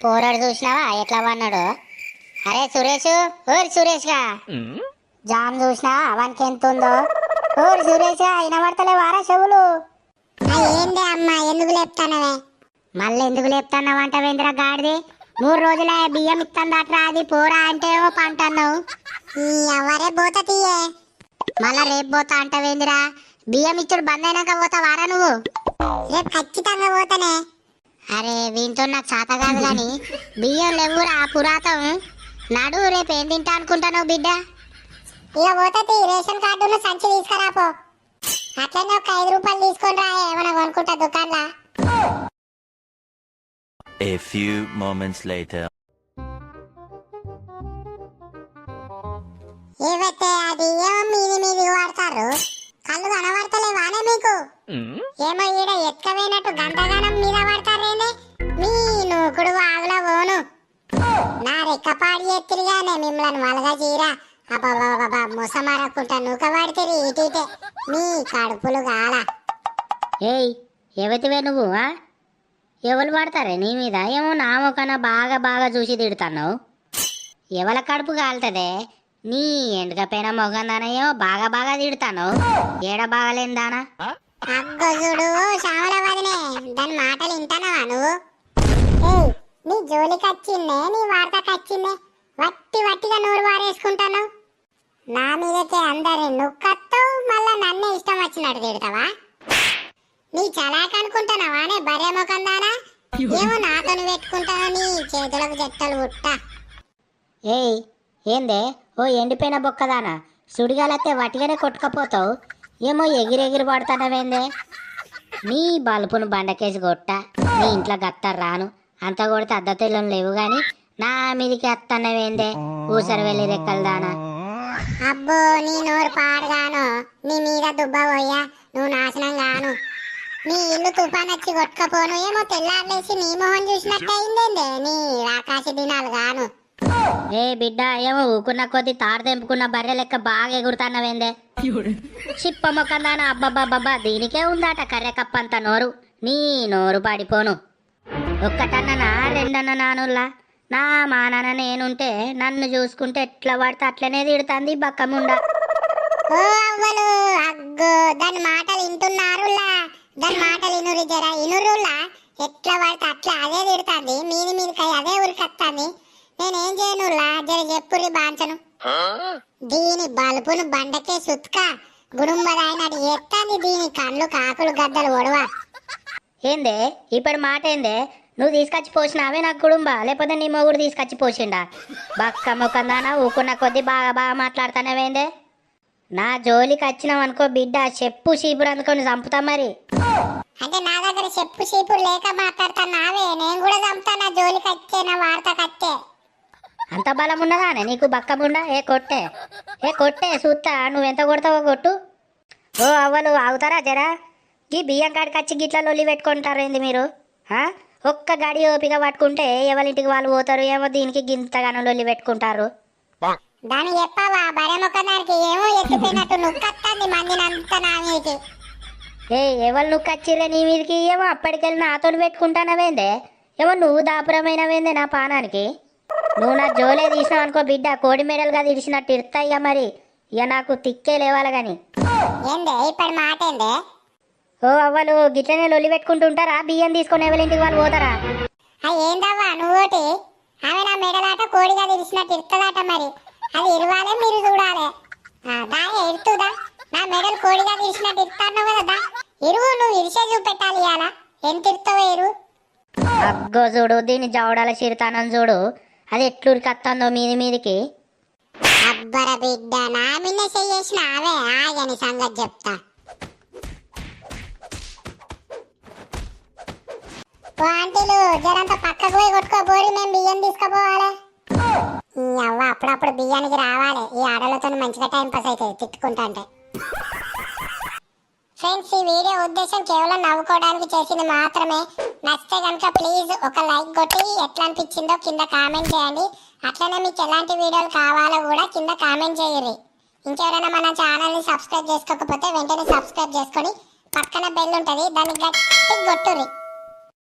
పోరాడు చూసినావా ఎట్లా పన్నాడు? అరే సురేష్, ఓరి సురేష్ గా జామ్ చూసినావా వానికి ఎంత ఉందో? ఓరి సురేష్ గా వినబడతలే వారా చెవులు? ఏంది అమ్మా ఎందుకు లేపుతానవే? మళ్ళీ ఎందుకు లేపుతున్నావంట వేంద్ర గాడిది? 3 రోజులే బియ్యం ఇస్తుందట్రా, అది పోరా అంటే ఏమో పంట అన్నావు. ఎవరే పోత తీయే? మళ్ళా రేపు పోతా అంటవేందిరా? బియ్యం ఇచ్చుడు బంద్ అయినాక పోతావారా నువ్వు? రేపు ఖచ్చితంగా పోతానే. అరే వీంతో నాకు చేత కాదు కానీ బియ్యం లేవురా పురాతం. నడు రేపు ఏం తింటా అనుకుంటాను బిడ్డ? ఇక పోతీ రేషన్ కార్డును సంచి తీసుకురాపో. అట్లనే ఒక 5 రూపాయలు తీసుకొని రా, ఏమైనా కొనుక్కుంటా దుకాణంలో. A few moments later. ఏవైతే అది ఏమో మీది వాడతారు, కళ్ళు కనబడతలేవానే మీకు? ఏమో ఈడ ఎత్తుకపోయినట్టు గంటగానం మీద పడతారేనే మీ నూకుడు వాగులో పోను. నా రెక్కపాడి ఎత్తిరిగానే మిమ్మల్ని మలగా చీరా అబ్బాబాబా ముసమారకుంటా నూక పడితే ఇటీటే మీ కడుపులు గాల. ఏయ్ ఎవతివే నువ్వు? ఎవరు పడతారే నీ మీద? ఏమో నా మొక్కన బాగా బాగా చూసి తిడుతున్నావు. ఎవల కడుపు కాలుతుందే? నీ ఎండుకపోయిన మొగందానయ్యో బాగా బాగా తిడుతాను. ఏడ బాగాలేందానా? అగ్గొజుడు శ్యామల వదినే, దాని మాటలు వింటానవా నువ్వు? ఏయ్ నీ జోలికి వచ్చిందే, నీ వార్తకు వచ్చిందే, వట్టిగా నోరు వారేసుకుంటాను. నా మీదకే అందరి నుక్కత్తవు, మళ్ళా నన్నే ఇష్టం వచ్చినట్టు తిడతావా? నీ చలాక్ అనుకుంటున్నావానే బరే మొకందానా? ఏమో నాతోని పెట్టుకుంటాను నీ చేతులకు జట్టలు పుట్ట. ఏయ్ ఏందే ఓ ఎండిపోయిన బొక్కదానా? సుడిగాలైతే వట్టిగానే కొట్టుకపోతావు. ఏమో ఎగిరెగిరి పడుతున్నావేందే? నీ బలుపును బండకేసి కొట్ట, నీ ఇంట్లో గత్తరు రాను. అంత కొడితే అద్దతెల్లం లేవు గాని నా మీదికి అత్తన్నవేందే ఊసరి వెళ్ళి రెక్కలదానా? అబ్బో నీ నోరు పాడుగాను, నీ మీద దుబ్బ పోయా, నువ్వు నాశనం గాను. నీ ఇల్లు తుఫాన్ వచ్చి కొట్టుకపోను, ఏమో తెల్లారులేసి నీ మొహం చూసినట్టు అయిందేందే నీ ఆకాశ దినాలు గాను. ఏ బిడ్డ ఏమో ఊకున్న కొద్ది తాడు తెంపుకున్న బర్రె లెక్క బాగా ఎగురుతాన్నవేందే? చిప్ప మొక్కందానా? అబ్బబ్బబ్బబ్బా దీనికే ఉందాట కర్రె కప్పంత నోరు. నీ నోరు పడిపోను. ఒక్కటన్ననా రెండన్న నానుల్లా నా మానాన్న నేనుంటే నన్ను చూసుకుంటే ఎట్లా పడితే అట్లనే తిడుతుంది బక్కముండ. ఓ అవ్వలు అగ్గో దాని మాటలు వింటున్నారులా, దాని మాటలు ఇనురు జర ఇనురులా. ఎట్లా పడితే అట్లా అదే తిడుతుంది, మీదికై అదే ఉరికత్తాంది. నేనేం చేయనులా జర చెప్పురి బాంచను. దీని బలుపును బండకే సుత్క గుడుంబదాయినది ఎత్తాది, దీని కళ్ళు కాకులు గద్దలు ఒడవా. ఏందే ఇప్పుడు మాట ఏందే? నువ్వు తీసుకొచ్చి పోసినావే నాకు కుటుంబ, లేకపోతే నీ మొగుడు తీసుకొచ్చి పోసిండా? బక్క మొక్కందానా ఊకున్న కొద్ది బాగా బాగా మాట్లాడుతున్నావేందే? నా జోలికి వచ్చినావు అనుకో బిడ్డ, చెప్పు చీపురు అందుకొని చంపుతా మరి. అంటే నా దగ్గర చెప్పు చీపురు లేక మాట్లాడుతున్నావే? నేను కూడా చంపుతా నా జోలికి వచ్చే, నా వార్త కట్టే. అంత బలం ఉన్నదానే నీకు బక్కముండ? ఏ కొట్టే చూస్తా నువ్వెంత కొడతావో కొట్టు. ఓ అవ్వలు ఆగుతారా జరా? ఈ బియ్యం కాడికి వచ్చి గిట్ల లొల్లి పెట్టుకుంటారేంది మీరు? ఒక్క గడి ఓపిక పట్టుకుంటే ఎవరింటికి వాళ్ళు పోతారు. ఏమో దీనికి గింతగానో లొల్లి పెట్టుకుంటారు. దాన్ని చెప్పావా బరే మొక్కదానికి? ఏమో ఎత్తిపోయినట్టు నుక్కత్తాంది మందినంతా నా మీదకి. ఎవరు నువ్వు కచ్చిర్రే నీ మీదకి? ఏమో అప్పటికెళ్ళి నాతో పెట్టుకుంటానవేందే? ఏమో నువ్వు దాపురమైనవేందే నా పానానికి? నువ్వు నా జోలే తీసినావు అనుకో బిడ్డ, కోడి మెడలుగా తీసినట్టు ఇరుతాయిగా మరి. ఇక నాకు తిక్కే లేవాలి గాని. ఏందే ఇప్పుడు మాట ఏందే? ఓ అవ్వలు గిట్లనే లొల్లి పెట్టుకుంటుంటారా? బియ్యం తీసుకొని ఎవరింటికి వాళ్ళు పోతారా? ఏందవ్వా నువ్వోటి? ఆమె నా మెడలాట కోడిగా తెలిసినట్టు ఇరుతుందట, మరి అది ఇరవాలే మీరు చూడాలి. దాని ఇరుతుందా? నా మెడలు కోడిగా తెలిసినట్టు ఇరుతాను కదా, ఇరువు నువ్వు ఇరిసే చూపెట్టాలి. ఇవాళ ఎంత ఇరుతావో ఇరువు. అగ్గో చూడు దీన్ని జవడాల చిరుతానం చూడు, అది ఎట్లురికత్తందో మీదికి. అబ్బర బిడ్డ నా మిన్న చేసిన అవే ఆగని సంగతి చెప్తా. ఆంటీలు జరంతా పక్కకు పోయి కొట్టుకోబోరి, మేము బియ్యం తీసుకుపోవాలి. అవ్వ అప్పుడప్పుడు బియ్యానికి రావాలి, ఈ ఆడలతో మంచిగా టైం పాస్ అవుతుంది తిట్టుకుంటా అంటే. ఫ్రెండ్స్ ఈ వీడియో ఉద్దేశం కేవలం నవ్వుకోవడానికి చేసింది మాత్రమే. నచ్చితే కనుక ప్లీజ్ ఒక లైక్ కొట్టి ఎట్లా అనిపించిందో కింద కామెంట్ చేయండి. అట్లనే మీకు ఎలాంటి వీడియోలు కావాలో కూడా కింద కామెంట్ చేయండి. ఇంకెవరైనా మన ఛానల్ని సబ్స్క్రైబ్ చేసుకోకపోతే వెంటనే సబ్స్క్రైబ్ చేసుకొని పక్కన బెల్ ఉంటుంది, దాన్ని గట్టి కొట్టుర్రి.